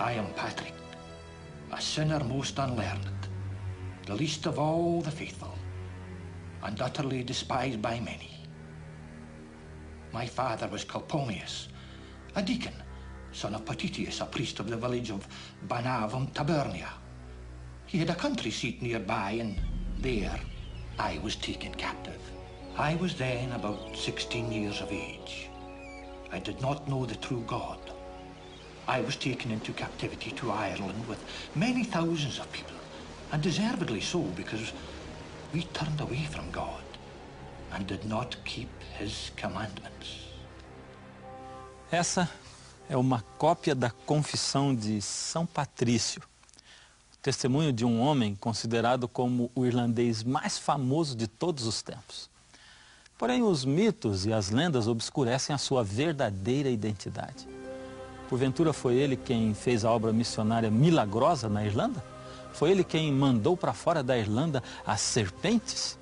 I am Patrick, a sinner most unlearned, the least of all the faithful, and utterly despised by many. My father was Calpomius, a deacon, son of Patitius, a priest of the village of Banavum, Tabernia. He had a country seat nearby, and there I was taken captive. I was then about 16 years of age. I did not know the true God. I was taken into captivity to Ireland with many thousands of people, and deservedly so, because we turned away from God and did not keep his commandments. Essa é uma cópia da Confissão de São Patrício, o testemunho de um homem considerado como o irlandês mais famoso de todos os tempos. Porém, os mitos e as lendas obscurecem a sua verdadeira identidade. Porventura foi ele quem fez a obra missionária milagrosa na Irlanda? Foi ele quem mandou para fora da Irlanda as serpentes?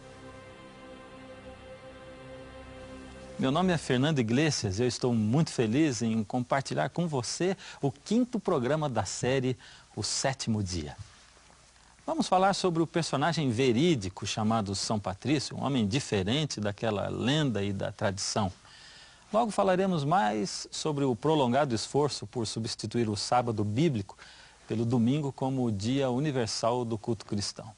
Meu nome é Fernando Iglesias e eu estou muito feliz em compartilhar com você o 5º programa da série O Sétimo Dia. Vamos falar sobre o personagem verídico chamado São Patrício, um homem diferente daquela lenda e da tradição. Logo falaremos mais sobre o prolongado esforço por substituir o sábado bíblico pelo domingo como o dia universal do culto cristão.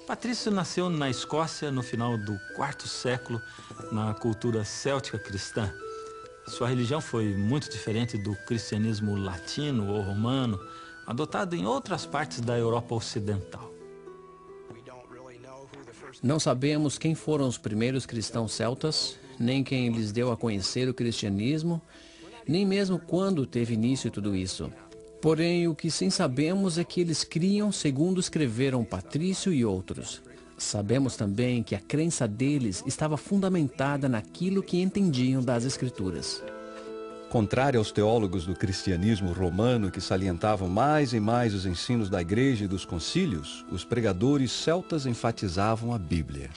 Patrício nasceu na Escócia no final do 4º século, na cultura céltica cristã. Sua religião foi muito diferente do cristianismo latino ou romano, adotado em outras partes da Europa Ocidental. Não sabemos quem foram os primeiros cristãos celtas, nem quem lhes deu a conhecer o cristianismo, nem mesmo quando teve início tudo isso. Porém, o que sim sabemos é que eles criam segundo escreveram Patrício e outros. Sabemos também que a crença deles estava fundamentada naquilo que entendiam das Escrituras. Contrário aos teólogos do cristianismo romano que salientavam mais e mais os ensinos da igreja e dos concílios, os pregadores celtas enfatizavam a Bíblia.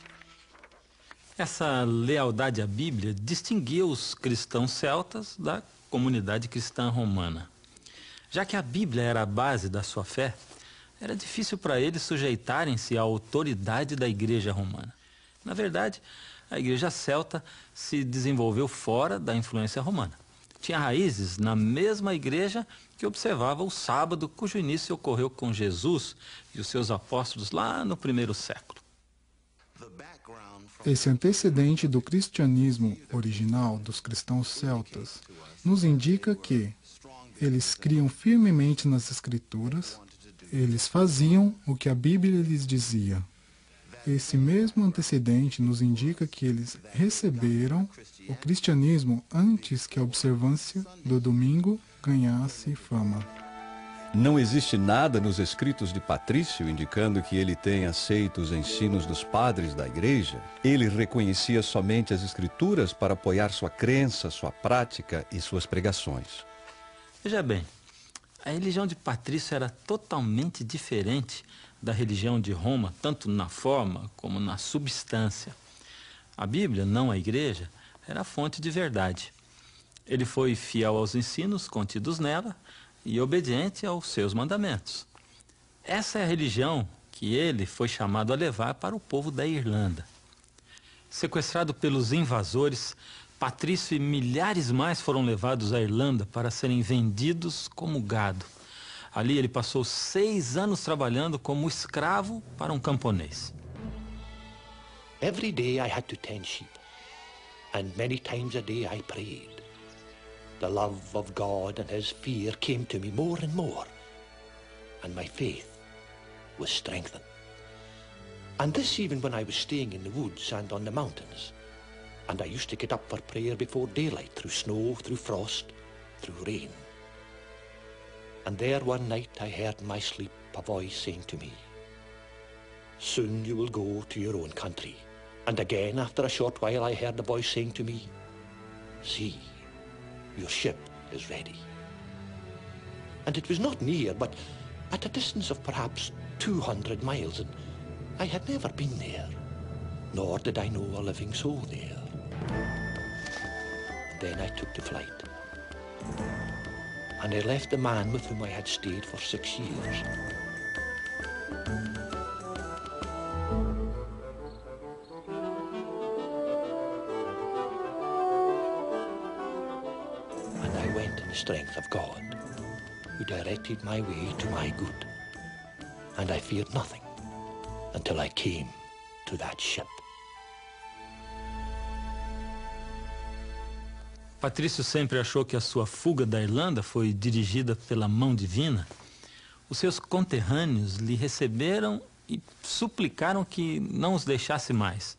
Essa lealdade à Bíblia distinguia os cristãos celtas da comunidade cristã romana. Já que a Bíblia era a base da sua fé, era difícil para eles sujeitarem-se à autoridade da igreja romana. Na verdade, a igreja celta se desenvolveu fora da influência romana. Tinha raízes na mesma igreja que observava o sábado, cujo início ocorreu com Jesus e os seus apóstolos lá no 1º século. Esse antecedente do cristianismo original dos cristãos celtas nos indica que eles criam firmemente nas Escrituras, eles faziam o que a Bíblia lhes dizia. Esse mesmo antecedente nos indica que eles receberam o cristianismo antes que a observância do domingo ganhasse fama. Não existe nada nos escritos de Patrício indicando que ele tenha aceito os ensinos dos padres da igreja. Ele reconhecia somente as Escrituras para apoiar sua crença, sua prática e suas pregações. Veja bem, a religião de Patrício era totalmente diferente da religião de Roma, tanto na forma como na substância. A Bíblia, não a igreja, era a fonte de verdade. Ele foi fiel aos ensinos contidos nela e obediente aos seus mandamentos. Essa é a religião que ele foi chamado a levar para o povo da Irlanda. Sequestrado pelos invasores, Patrício e milhares mais foram levados à Irlanda para serem vendidos como gado. Ali ele passou 6 anos trabalhando como escravo para um camponês. Every day I had to tend sheep, and many times a day I prayed. The love of God and his fear came to me more and more, and my faith was strengthened. And this even when I was staying in the woods and on the mountains, and I used to get up for prayer before daylight, through snow, through frost, through rain. And there one night I heard in my sleep a voice saying to me, "Soon you will go to your own country." And again, after a short while, I heard the voice saying to me, "See, your ship is ready." And it was not near, but at a distance of perhaps 200 miles, and I had never been there, nor did I know a living soul there. And then I took to flight. and I left the man with whom I had stayed for 6 years. And I went in the strength of God, who directed my way to my good. And I feared nothing until I came to that ship. Patrício sempre achou que a sua fuga da Irlanda foi dirigida pela mão divina. Os seus conterrâneos lhe receberam e suplicaram que não os deixasse mais.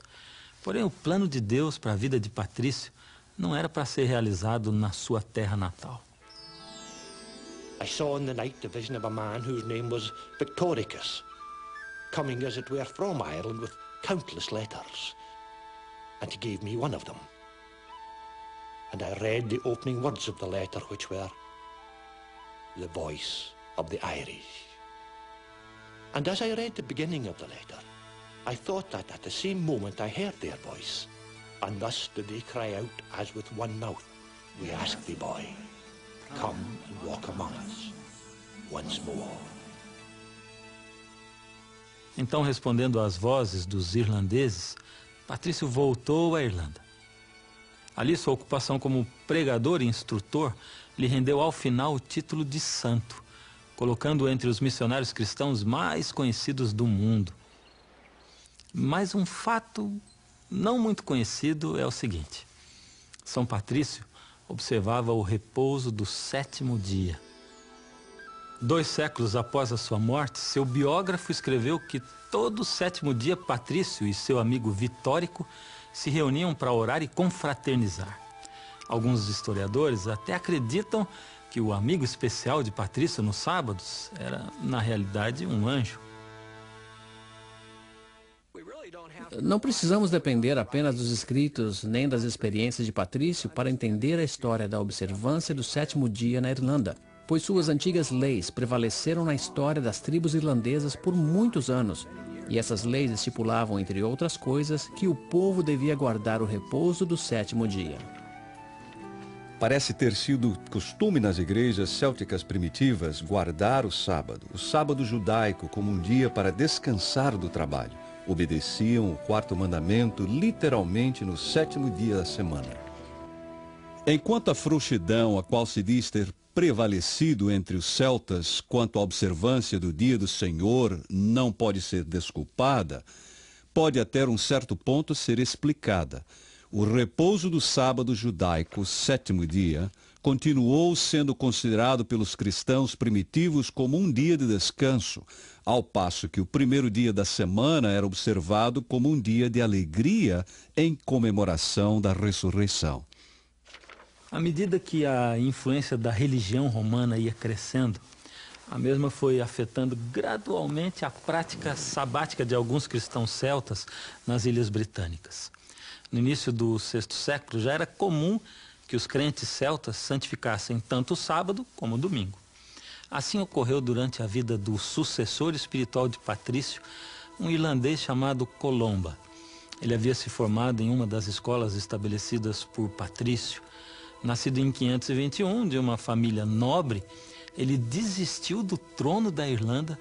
Porém, o plano de Deus para a vida de Patrício não era para ser realizado na sua terra natal. I saw in the night the vision of a man whose name was Victoricus, coming as it were from Ireland with countless letters. And he gave me one of them. And I read the opening words of the letter, which were, "The voice of the Irish." And as I read the beginning of the letter, I thought that at the same moment I heard their voice, and thus did they cry out as with one mouth, "We ask thee, boy, come and walk among us once more." Então, respondendo às vozes dos irlandeses, Patrício voltou à Irlanda. Ali, sua ocupação como pregador e instrutor lhe rendeu ao final o título de santo, colocando-o entre os missionários cristãos mais conhecidos do mundo. Mas um fato não muito conhecido é o seguinte: São Patrício observava o repouso do 7º dia. 2 séculos após a sua morte, seu biógrafo escreveu que todo o 7º dia Patrício e seu amigo Vitórico se reuniam para orar e confraternizar. Alguns historiadores até acreditam que o amigo especial de Patrício nos sábados era, na realidade, um anjo. Não precisamos depender apenas dos escritos nem das experiências de Patrício para entender a história da observância do 7º dia na Irlanda, pois suas antigas leis prevaleceram na história das tribos irlandesas por muitos anos, e essas leis estipulavam, entre outras coisas, que o povo devia guardar o repouso do 7º dia. Parece ter sido costume nas igrejas célticas primitivas guardar o sábado judaico, como um dia para descansar do trabalho. Obedeciam o 4º mandamento literalmente no 7º dia da semana. Enquanto a frouxidão a qual se diz ter prevalecido entre os celtas quanto à observância do dia do Senhor não pode ser desculpada, pode até um certo ponto ser explicada. O repouso do sábado judaico, 7º dia, continuou sendo considerado pelos cristãos primitivos como um dia de descanso, ao passo que o 1º dia da semana era observado como um dia de alegria em comemoração da ressurreição. À medida que a influência da religião romana ia crescendo, a mesma foi afetando gradualmente a prática sabática de alguns cristãos celtas nas Ilhas Britânicas. No início do 6º século, já era comum que os crentes celtas santificassem tanto o sábado como o domingo. Assim ocorreu durante a vida do sucessor espiritual de Patrício, um irlandês chamado Colomba. Ele havia se formado em uma das escolas estabelecidas por Patrício. Nascido em 521, de uma família nobre, ele desistiu do trono da Irlanda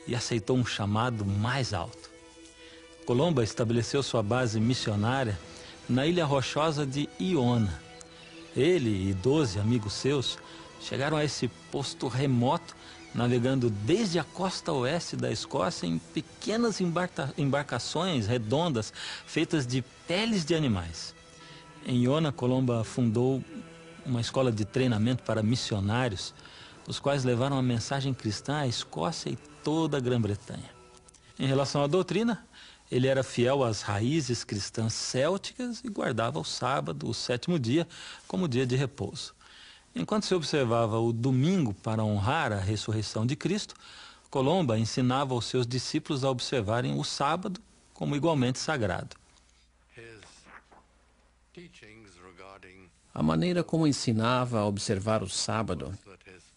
e aceitou um chamado mais alto. Colomba estabeleceu sua base missionária na ilha rochosa de Iona. Ele e 12 amigos seus chegaram a esse posto remoto, navegando desde a costa oeste da Escócia em pequenas embarcações redondas feitas de peles de animais. Em Iona, Colomba fundou uma escola de treinamento para missionários, os quais levaram a mensagem cristã à Escócia e toda a Grã-Bretanha. Em relação à doutrina, ele era fiel às raízes cristãs célticas e guardava o sábado, o 7º dia, como dia de repouso. Enquanto se observava o domingo para honrar a ressurreição de Cristo, Colomba ensinava aos seus discípulos a observarem o sábado como igualmente sagrado. A maneira como ensinava a observar o sábado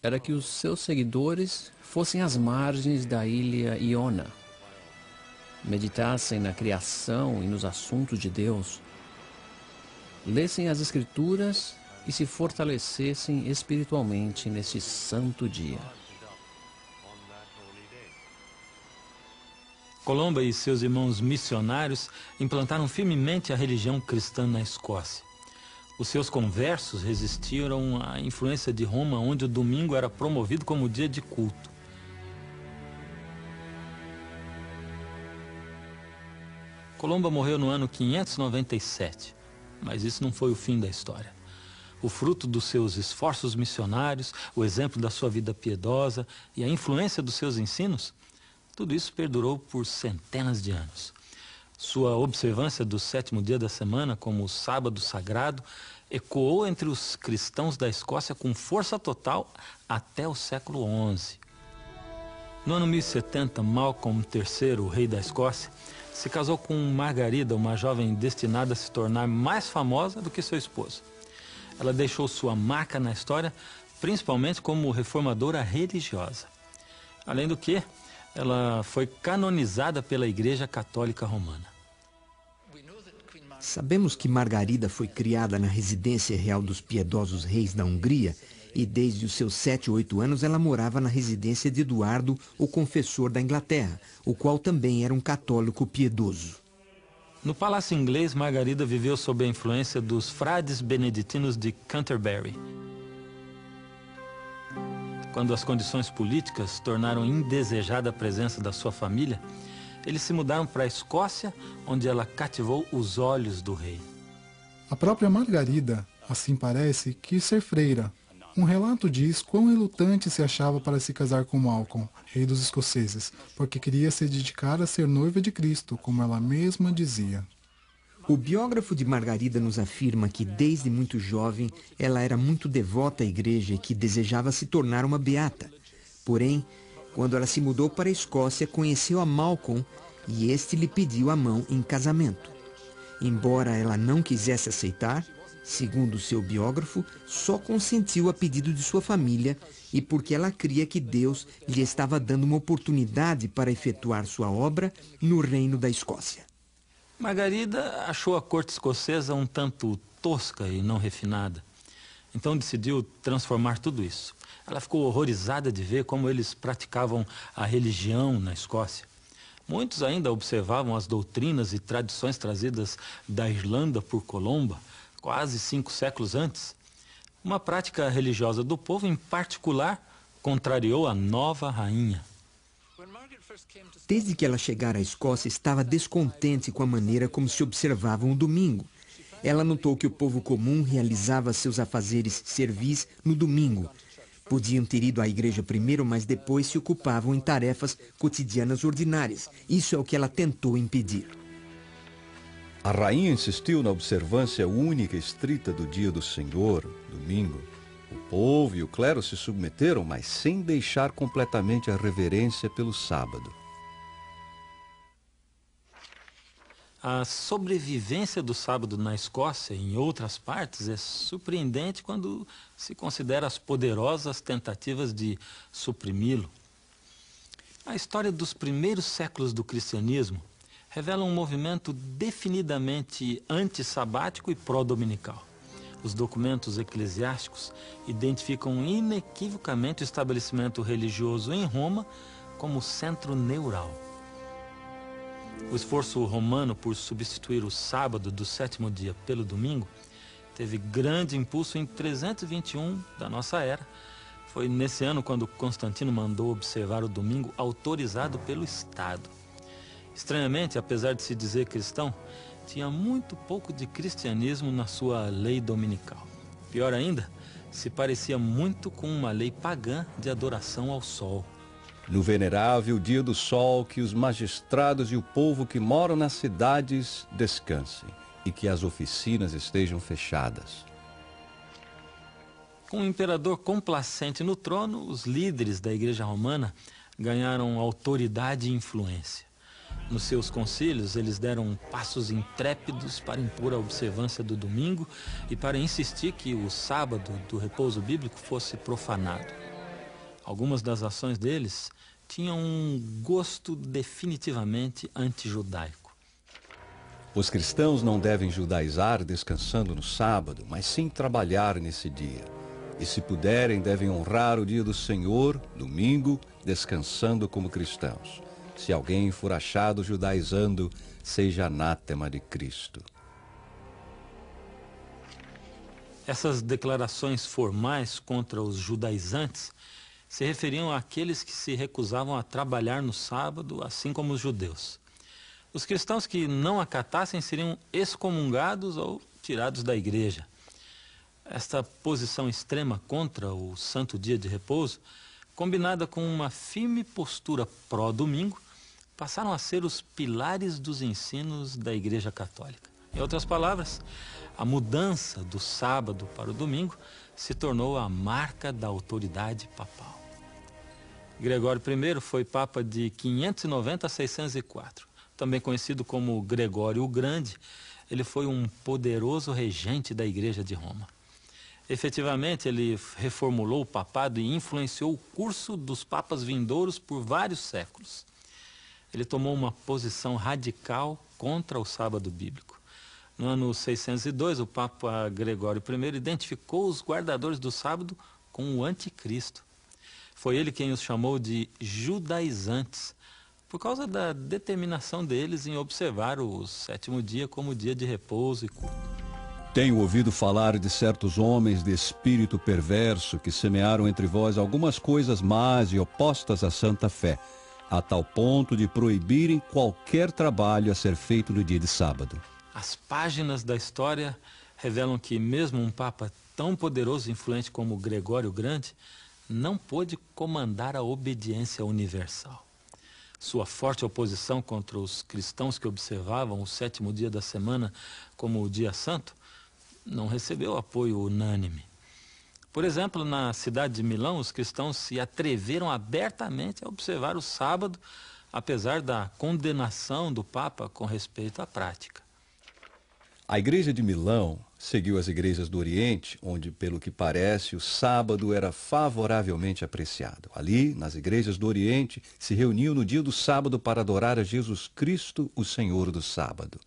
era que os seus seguidores fossem às margens da ilha Iona, meditassem na criação e nos assuntos de Deus, lessem as Escrituras e se fortalecessem espiritualmente neste santo dia. Colomba e seus irmãos missionários implantaram firmemente a religião cristã na Escócia. Os seus conversos resistiram à influência de Roma, onde o domingo era promovido como dia de culto. Colomba morreu no ano 597, mas isso não foi o fim da história. O fruto dos seus esforços missionários, o exemplo da sua vida piedosa e a influência dos seus ensinos, tudo isso perdurou por centenas de anos. Sua observância do 7º dia da semana como o sábado sagrado ecoou entre os cristãos da Escócia com força total até o século XI. No ano 1070, Malcolm III, o rei da Escócia, se casou com Margarida, uma jovem destinada a se tornar mais famosa do que seu esposo. Ela deixou sua marca na história, principalmente como reformadora religiosa. Além do que, ela foi canonizada pela Igreja Católica Romana. Sabemos que Margarida foi criada na residência real dos piedosos reis da Hungria e desde os seus 7 ou 8 anos ela morava na residência de Eduardo, o confessor da Inglaterra, o qual também era um católico piedoso. No Palácio Inglês, Margarida viveu sob a influência dos frades beneditinos de Canterbury. Quando as condições políticas tornaram indesejada a presença da sua família, eles se mudaram para a Escócia, onde ela cativou os olhos do rei. A própria Margarida, assim parece, quis ser freira. Um relato diz quão relutante se achava para se casar com Malcolm, rei dos escoceses, porque queria se dedicar a ser noiva de Cristo, como ela mesma dizia. O biógrafo de Margarida nos afirma que, desde muito jovem, ela era muito devota à igreja e que desejava se tornar uma beata. Porém, quando ela se mudou para a Escócia, conheceu a Malcolm e este lhe pediu a mão em casamento. Embora ela não quisesse aceitar, segundo seu biógrafo, só consentiu a pedido de sua família e porque ela cria que Deus lhe estava dando uma oportunidade para efetuar sua obra no reino da Escócia. Margarida achou a corte escocesa um tanto tosca e não refinada. Então decidiu transformar tudo isso. Ela ficou horrorizada de ver como eles praticavam a religião na Escócia. Muitos ainda observavam as doutrinas e tradições trazidas da Irlanda por Colomba, quase 5 séculos antes. Uma prática religiosa do povo, em particular, contrariou a nova rainha. Desde que ela chegara à Escócia, estava descontente com a maneira como se observavam o domingo. Ela notou que o povo comum realizava seus afazeres servis no domingo. Podiam ter ido à igreja primeiro, mas depois se ocupavam em tarefas cotidianas ordinárias. Isso é o que ela tentou impedir. A rainha insistiu na observância única e estrita do dia do Senhor, domingo. O povo e o clero se submeteram, mas sem deixar completamente a reverência pelo sábado. A sobrevivência do sábado na Escócia e em outras partes é surpreendente quando se considera as poderosas tentativas de suprimi-lo. A história dos primeiros séculos do cristianismo revela um movimento definidamente antissabático e pró-dominical. Os documentos eclesiásticos identificam inequivocamente o estabelecimento religioso em Roma como centro neural. O esforço romano por substituir o sábado do 7º dia pelo domingo teve grande impulso em 321 da nossa era. Foi nesse ano quando Constantino mandou observar o domingo autorizado pelo Estado. Estranhamente, apesar de se dizer cristão, tinha muito pouco de cristianismo na sua lei dominical. Pior ainda, se parecia muito com uma lei pagã de adoração ao sol. No venerável dia do sol, que os magistrados e o povo que moram nas cidades descansem e que as oficinas estejam fechadas. Com o imperador complacente no trono, os líderes da Igreja Romana ganharam autoridade e influência. Nos seus concílios, eles deram passos intrépidos para impor a observância do domingo e para insistir que o sábado do repouso bíblico fosse profanado. Algumas das ações deles tinham um gosto definitivamente antijudaico. Os cristãos não devem judaizar descansando no sábado, mas sim trabalhar nesse dia. E se puderem, devem honrar o dia do Senhor, domingo, descansando como cristãos. Se alguém for achado judaizando, seja anátema de Cristo. Essas declarações formais contra os judaizantes se referiam àqueles que se recusavam a trabalhar no sábado, assim como os judeus. Os cristãos que não acatassem seriam excomungados ou tirados da igreja. Esta posição extrema contra o santo dia de repouso, combinada com uma firme postura pró-domingo, passaram a ser os pilares dos ensinos da Igreja Católica. Em outras palavras, a mudança do sábado para o domingo se tornou a marca da autoridade papal. Gregório I foi papa de 590 a 604. Também conhecido como Gregório o Grande, ele foi um poderoso regente da Igreja de Roma. Efetivamente, ele reformulou o papado e influenciou o curso dos papas vindouros por vários séculos. Ele tomou uma posição radical contra o sábado bíblico. No ano 602, o Papa Gregório I identificou os guardadores do sábado com o anticristo. Foi ele quem os chamou de judaizantes, por causa da determinação deles em observar o sétimo dia como dia de repouso e culto. Tenho ouvido falar de certos homens de espírito perverso que semearam entre vós algumas coisas más e opostas à santa fé, a tal ponto de proibirem qualquer trabalho a ser feito no dia de sábado. As páginas da história revelam que mesmo um papa tão poderoso e influente como Gregório o Grande não pôde comandar a obediência universal. Sua forte oposição contra os cristãos que observavam o sétimo dia da semana como o dia santo não recebeu apoio unânime. Por exemplo, na cidade de Milão, os cristãos se atreveram abertamente a observar o sábado, apesar da condenação do Papa com respeito à prática. A igreja de Milão seguiu as igrejas do Oriente, onde, pelo que parece, o sábado era favoravelmente apreciado. Ali, nas igrejas do Oriente, se reuniam no dia do sábado para adorar a Jesus Cristo, o Senhor do sábado.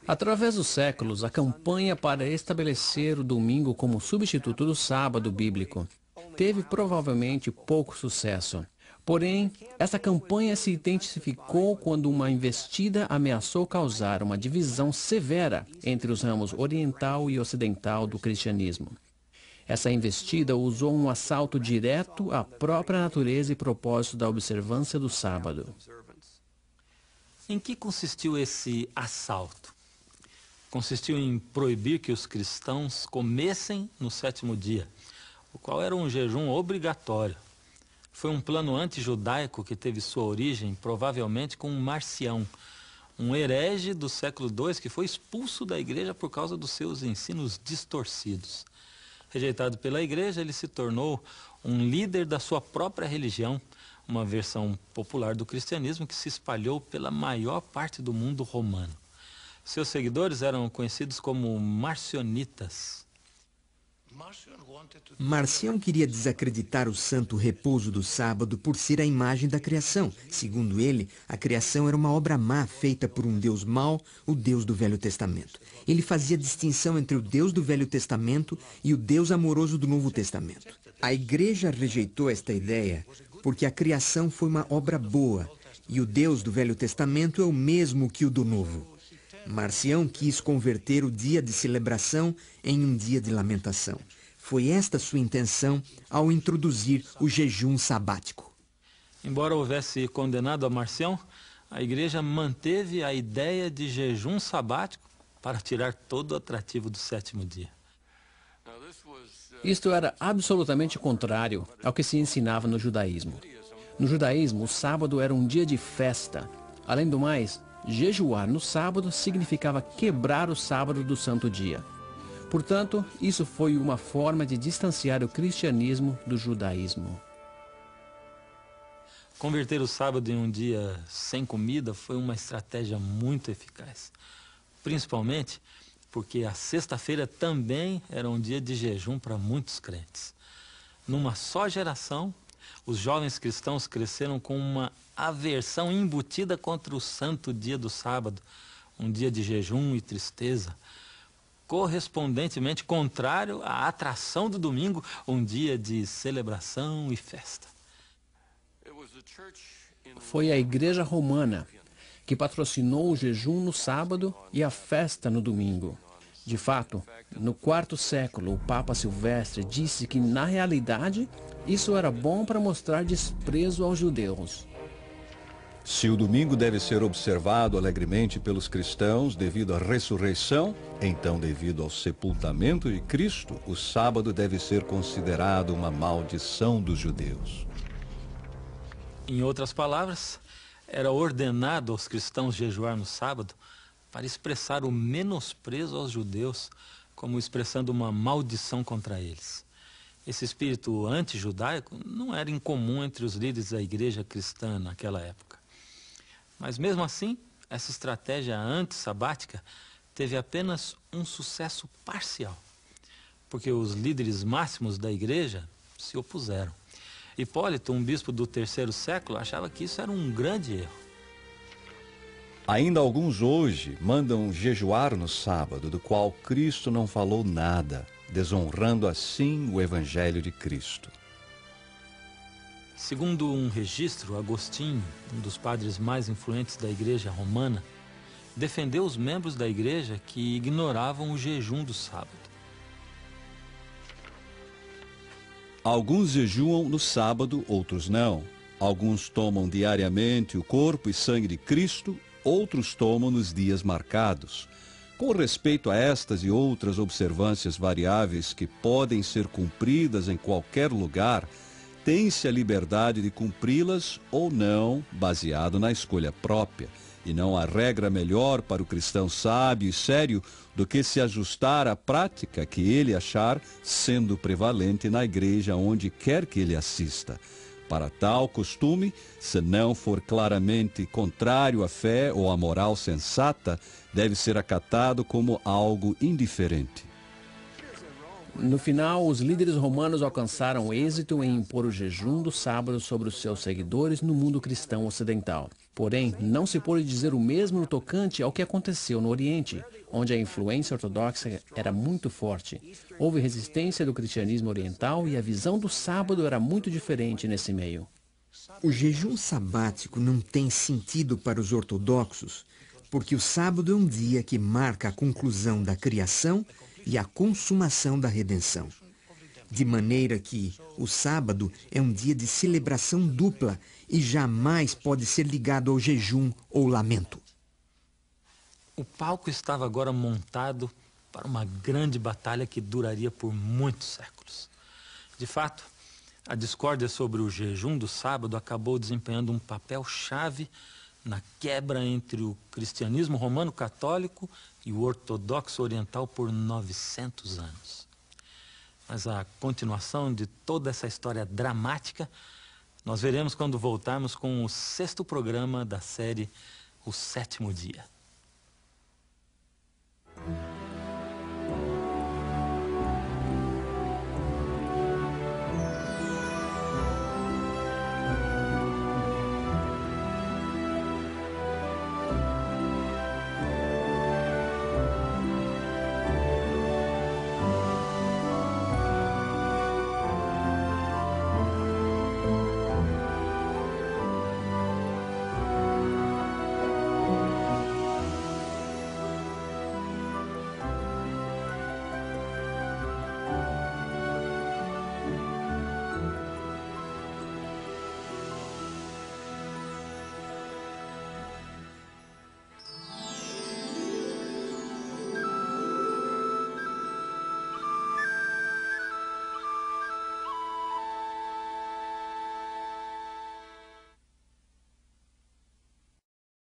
Através dos séculos, a campanha para estabelecer o domingo como substituto do sábado bíblico teve provavelmente pouco sucesso. Porém, essa campanha se intensificou quando uma investida ameaçou causar uma divisão severa entre os ramos oriental e ocidental do cristianismo. Essa investida usou um assalto direto à própria natureza e propósito da observância do sábado. Em que consistiu esse assalto? Consistiu em proibir que os cristãos comessem no sétimo dia, o qual era um jejum obrigatório. Foi um plano antijudaico que teve sua origem provavelmente com Marcião, um herege do século II que foi expulso da igreja por causa dos seus ensinos distorcidos. Rejeitado pela igreja, ele se tornou um líder da sua própria religião, uma versão popular do cristianismo que se espalhou pela maior parte do mundo romano. Seus seguidores eram conhecidos como marcionitas. Marcião queria desacreditar o santo repouso do sábado por ser a imagem da criação. Segundo ele, a criação era uma obra má feita por um Deus mau, o Deus do Velho Testamento. Ele fazia distinção entre o Deus do Velho Testamento e o Deus amoroso do Novo Testamento. A igreja rejeitou esta ideia porque a criação foi uma obra boa e o Deus do Velho Testamento é o mesmo que o do Novo. Marcião quis converter o dia de celebração em um dia de lamentação. Foi esta sua intenção ao introduzir o jejum sabático. Embora houvesse condenado a Marcião, a igreja manteve a ideia de jejum sabático para tirar todo o atrativo do sétimo dia. Isto era absolutamente contrário ao que se ensinava no judaísmo. No judaísmo, o sábado era um dia de festa. Além do mais, jejuar no sábado significava quebrar o sábado do santo dia. Portanto, isso foi uma forma de distanciar o cristianismo do judaísmo. Converter o sábado em um dia sem comida foi uma estratégia muito eficaz. Principalmente porque a sexta-feira também era um dia de jejum para muitos crentes. Numa só geração, os jovens cristãos cresceram com uma aversão embutida contra o santo dia do sábado, um dia de jejum e tristeza, correspondentemente contrário à atração do domingo, um dia de celebração e festa. Foi a Igreja Romana que patrocinou o jejum no sábado e a festa no domingo. De fato, no IV século, o Papa Silvestre disse que, na realidade, isso era bom para mostrar desprezo aos judeus. Se o domingo deve ser observado alegremente pelos cristãos devido à ressurreição, então, devido ao sepultamento de Cristo, o sábado deve ser considerado uma maldição dos judeus. Em outras palavras, era ordenado aos cristãos jejuar no sábado para expressar o menosprezo aos judeus, como expressando uma maldição contra eles. Esse espírito anti-judaico não era incomum entre os líderes da igreja cristã naquela época. Mas mesmo assim, essa estratégia anti-sabática teve apenas um sucesso parcial, porque os líderes máximos da igreja se opuseram. Hipólito, um bispo do III século, achava que isso era um grande erro. Ainda alguns hoje mandam jejuar no sábado, do qual Cristo não falou nada, desonrando assim o Evangelho de Cristo. Segundo um registro, Agostinho, um dos padres mais influentes da igreja romana, defendeu os membros da igreja que ignoravam o jejum do sábado. Alguns jejuam no sábado, outros não. Alguns tomam diariamente o corpo e sangue de Cristo, outros tomam nos dias marcados. Com respeito a estas e outras observâncias variáveis que podem ser cumpridas em qualquer lugar, tem-se a liberdade de cumpri-las ou não, baseado na escolha própria. E não há regra melhor para o cristão sábio e sério do que se ajustar à prática que ele achar sendo prevalente na igreja onde quer que ele assista. Para tal costume, se não for claramente contrário à fé ou à moral sensata, deve ser acatado como algo indiferente. No final, os líderes romanos alcançaram êxito em impor o jejum do sábado sobre os seus seguidores no mundo cristão ocidental. Porém, não se pode dizer o mesmo no tocante ao que aconteceu no Oriente, onde a influência ortodoxa era muito forte. Houve resistência do cristianismo oriental e a visão do sábado era muito diferente nesse meio. O jejum sabático não tem sentido para os ortodoxos, porque o sábado é um dia que marca a conclusão da criação e a consumação da redenção. De maneira que o sábado é um dia de celebração dupla e jamais pode ser ligado ao jejum ou lamento. O palco estava agora montado para uma grande batalha que duraria por muitos séculos. De fato, a discórdia sobre o jejum do sábado acabou desempenhando um papel-chave na quebra entre o cristianismo romano católico e o ortodoxo oriental por 900 anos. Mas a continuação de toda essa história dramática nós veremos quando voltarmos com o 6º programa da série O Sétimo Dia.